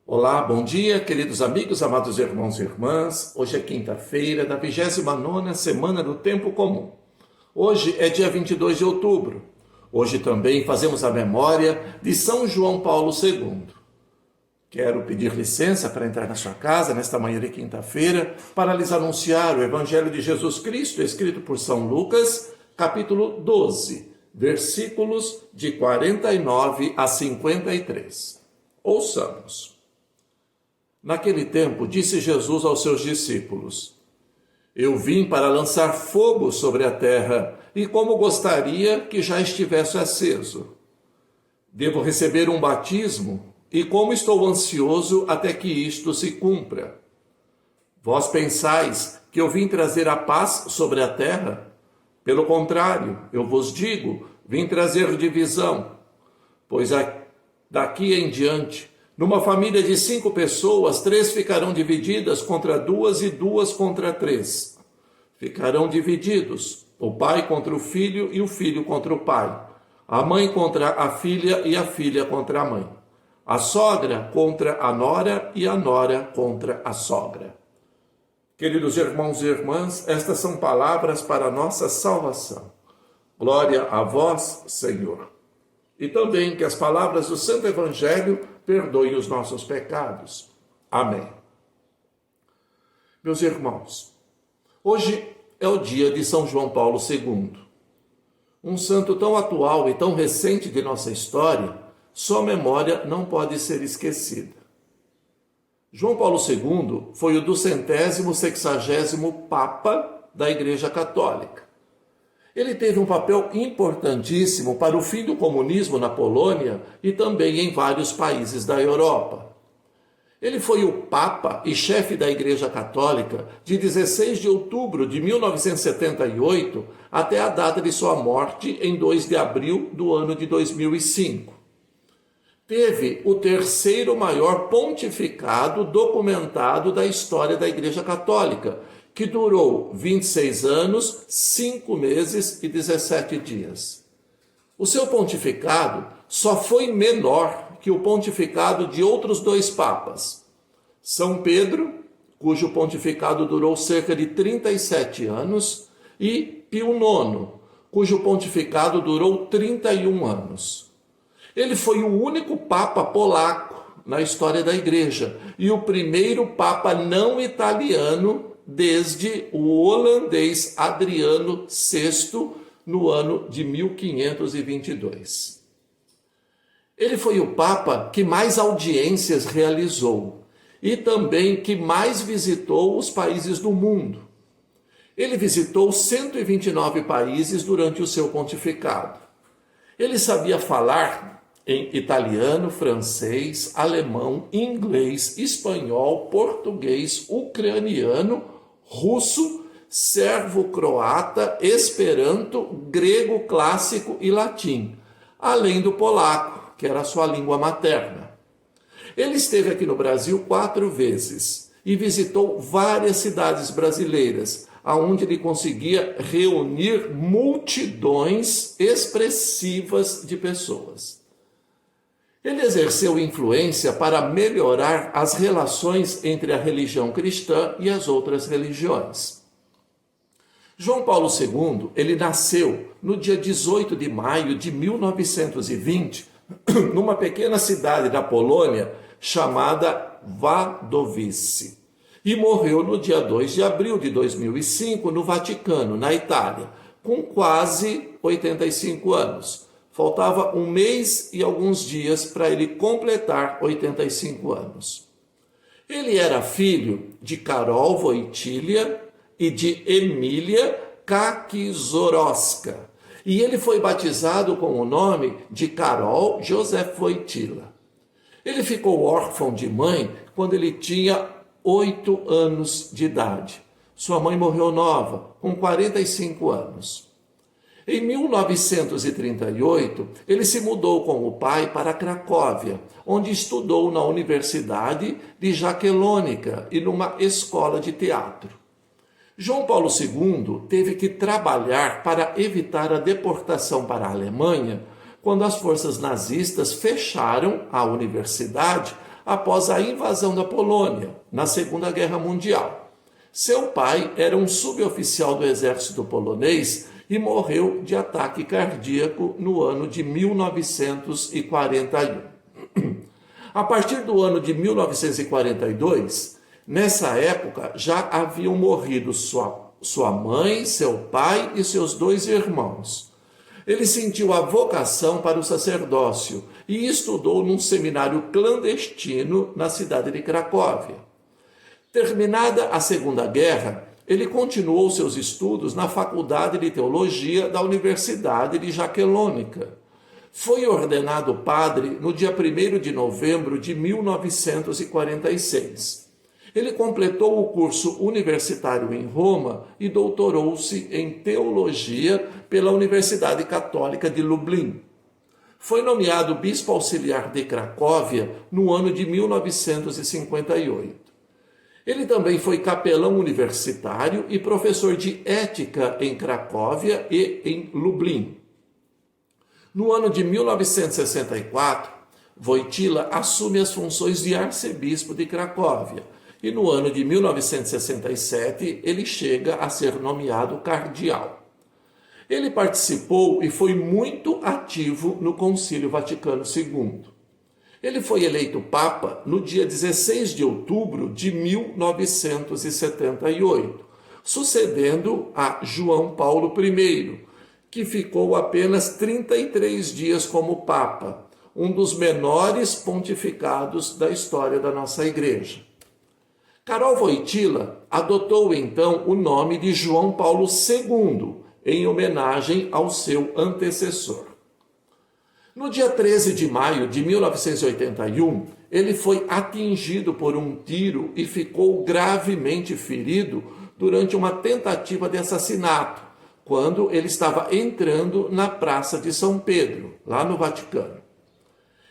Olá, bom dia, queridos amigos, amados irmãos e irmãs. Hoje é quinta-feira da 29ª semana do Tempo Comum. Hoje é dia 22 de outubro. Hoje também fazemos a memória de São João Paulo II. Quero pedir licença para entrar na sua casa nesta manhã de quinta-feira para lhes anunciar o Evangelho de Jesus Cristo, escrito por São Lucas, capítulo 12, versículos de 49 a 53. Ouçamos. Naquele tempo, disse Jesus aos seus discípulos: Eu vim para lançar fogo sobre a terra, e como gostaria que já estivesse aceso. Devo receber um batismo, e como estou ansioso até que isto se cumpra. Vós pensais que eu vim trazer a paz sobre a terra? Pelo contrário, eu vos digo, vim trazer divisão. Pois daqui em diante, numa família de 5 pessoas, 3 ficarão divididas contra 2 e 2 contra 3. Ficarão divididos, o pai contra o filho e o filho contra o pai, a mãe contra a filha e a filha contra a mãe, a sogra contra a nora e a nora contra a sogra. Queridos irmãos e irmãs, estas são palavras para a nossa salvação. Glória a vós, Senhor. E também que as palavras do Santo Evangelho perdoem os nossos pecados. Amém. Meus irmãos, hoje é o dia de São João Paulo II. Um santo tão atual e tão recente de nossa história, sua memória não pode ser esquecida. João Paulo II foi o 260º Papa da Igreja Católica. Ele teve um papel importantíssimo para o fim do comunismo na Polônia e também em vários países da Europa. Ele foi o Papa e chefe da Igreja Católica de 16 de outubro de 1978 até a data de sua morte em 2 de abril do ano de 2005. Teve o 3º maior pontificado documentado da história da Igreja Católica, que durou 26 anos, 5 meses e 17 dias. O seu pontificado só foi menor que o pontificado de outros 2 papas. São Pedro, cujo pontificado durou cerca de 37 anos, e Pio IX, cujo pontificado durou 31 anos. Ele foi o único papa polaco na história da Igreja e o primeiro papa não italiano desde o holandês Adriano VI, no ano de 1522. Ele foi o Papa que mais audiências realizou e também que mais visitou os países do mundo. Ele visitou 129 países durante o seu pontificado. Ele sabia falar em italiano, francês, alemão, inglês, espanhol, português, ucraniano, russo, sérvio-croata, esperanto, grego clássico e latim, além do polaco, que era a sua língua materna. Ele esteve aqui no Brasil 4 vezes e visitou várias cidades brasileiras, aonde ele conseguia reunir multidões expressivas de pessoas. Ele exerceu influência para melhorar as relações entre a religião cristã e as outras religiões. João Paulo II, ele nasceu no dia 18 de maio de 1920, numa pequena cidade da Polônia chamada Wadowice, e morreu no dia 2 de abril de 2005 no Vaticano, na Itália, com quase 85 anos. Faltava 1 mês e alguns dias para ele completar 85 anos. Ele era filho de Karol Wojtyła e de Emília Kaczorowska. E ele foi batizado com o nome de Karol Józef Wojtyła. Ele ficou órfão de mãe quando ele tinha 8 anos de idade. Sua mãe morreu nova, com 45 anos. Em 1938, ele se mudou com o pai para Cracóvia, onde estudou na Universidade de Jaquelônica e numa escola de teatro. João Paulo II teve que trabalhar para evitar a deportação para a Alemanha quando as forças nazistas fecharam a universidade após a invasão da Polônia, na Segunda Guerra Mundial. Seu pai era um suboficial do exército polonês e morreu de ataque cardíaco no ano de 1941. A partir do ano de 1942, nessa época já haviam morrido sua mãe, seu pai e seus 2 irmãos. Ele sentiu a vocação para o sacerdócio e estudou num seminário clandestino na cidade de Cracóvia. Terminada a Segunda Guerra, ele continuou seus estudos na Faculdade de Teologia da Universidade de Jaquelônica. Foi ordenado padre no dia 1º de novembro de 1946. Ele completou o curso universitário em Roma e doutorou-se em teologia pela Universidade Católica de Lublin. Foi nomeado bispo auxiliar de Cracóvia no ano de 1958. Ele também foi capelão universitário e professor de ética em Cracóvia e em Lublin. No ano de 1964, Wojtyła assume as funções de arcebispo de Cracóvia e no ano de 1967 ele chega a ser nomeado cardeal. Ele participou e foi muito ativo no Concílio Vaticano II. Ele foi eleito Papa no dia 16 de outubro de 1978, sucedendo a João Paulo I, que ficou apenas 33 dias como Papa, um dos menores pontificados da história da nossa Igreja. Karol Wojtyła adotou então o nome de João Paulo II, em homenagem ao seu antecessor. No dia 13 de maio de 1981, ele foi atingido por um tiro e ficou gravemente ferido durante uma tentativa de assassinato, quando ele estava entrando na Praça de São Pedro, lá no Vaticano.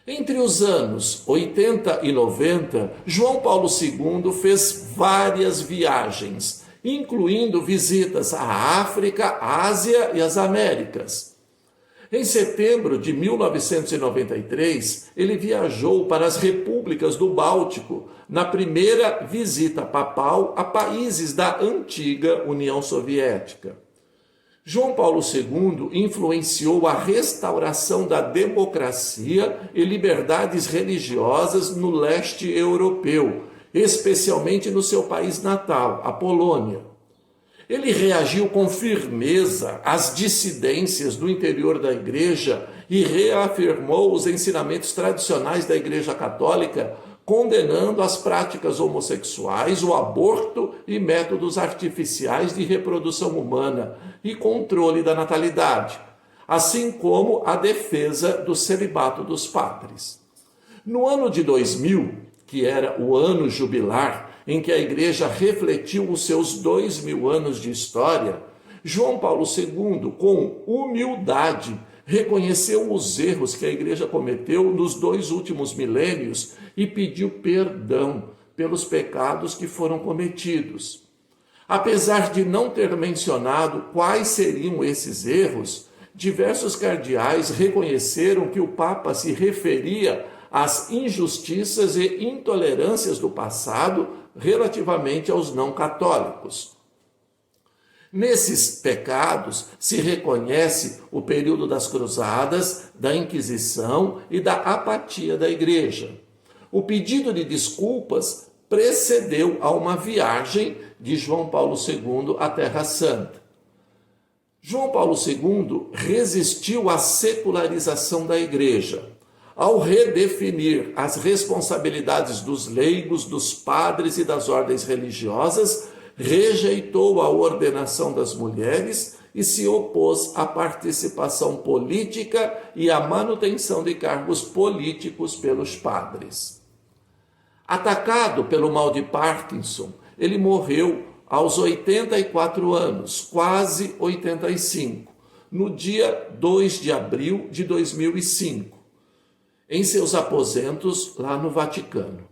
Entre os anos 80 e 90, João Paulo II fez várias viagens, incluindo visitas à África, Ásia e às Américas. Em setembro de 1993, ele viajou para as repúblicas do Báltico, na primeira visita papal a países da antiga União Soviética. João Paulo II influenciou a restauração da democracia e liberdades religiosas no leste europeu, especialmente no seu país natal, a Polônia. Ele reagiu com firmeza às dissidências do interior da Igreja e reafirmou os ensinamentos tradicionais da Igreja Católica, condenando as práticas homossexuais, o aborto e métodos artificiais de reprodução humana e controle da natalidade, assim como a defesa do celibato dos padres. No ano de 2000, que era o ano jubilar, em que a Igreja refletiu os seus 2000 anos de história, João Paulo II, com humildade, reconheceu os erros que a Igreja cometeu nos 2 últimos milênios e pediu perdão pelos pecados que foram cometidos. Apesar de não ter mencionado quais seriam esses erros, diversos cardeais reconheceram que o Papa se referia às injustiças e intolerâncias do passado relativamente aos não católicos. Nesses pecados se reconhece o período das cruzadas, da Inquisição e da apatia da Igreja. O pedido de desculpas precedeu a uma viagem de João Paulo II à Terra Santa. João Paulo II resistiu à secularização da Igreja. Ao redefinir as responsabilidades dos leigos, dos padres e das ordens religiosas, rejeitou a ordenação das mulheres e se opôs à participação política e à manutenção de cargos políticos pelos padres. Atacado pelo mal de Parkinson, ele morreu aos 84 anos, quase 85, no dia 2 de abril de 2005, em seus aposentos lá no Vaticano.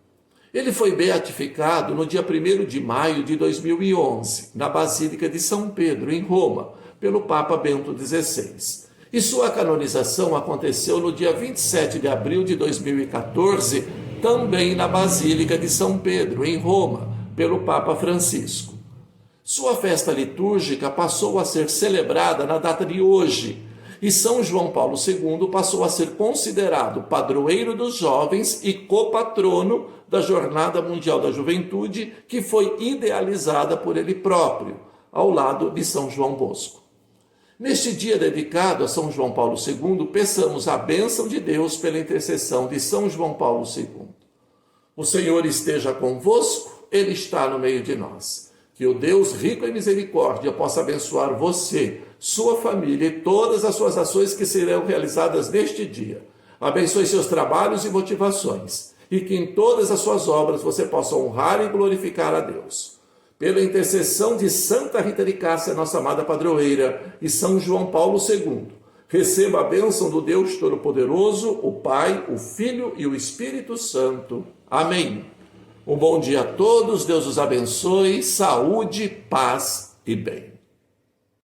Ele foi beatificado no dia 1º de maio de 2011, na Basílica de São Pedro, em Roma, pelo Papa Bento XVI. E sua canonização aconteceu no dia 27 de abril de 2014, também na Basílica de São Pedro, em Roma, pelo Papa Francisco. Sua festa litúrgica passou a ser celebrada na data de hoje, e São João Paulo II passou a ser considerado padroeiro dos jovens e copatrono da Jornada Mundial da Juventude, que foi idealizada por ele próprio, ao lado de São João Bosco. Neste dia dedicado a São João Paulo II, peçamos a bênção de Deus pela intercessão de São João Paulo II. O Senhor esteja convosco, Ele está no meio de nós. Que o Deus rico em misericórdia possa abençoar você, sua família e todas as suas ações que serão realizadas neste dia. Abençoe seus trabalhos e motivações, e que em todas as suas obras você possa honrar e glorificar a Deus. Pela intercessão de Santa Rita de Cássia, nossa amada padroeira, e São João Paulo II, receba a bênção do Deus Todo-Poderoso, o Pai, o Filho e o Espírito Santo. Amém. Um bom dia a todos, Deus os abençoe, saúde, paz e bem.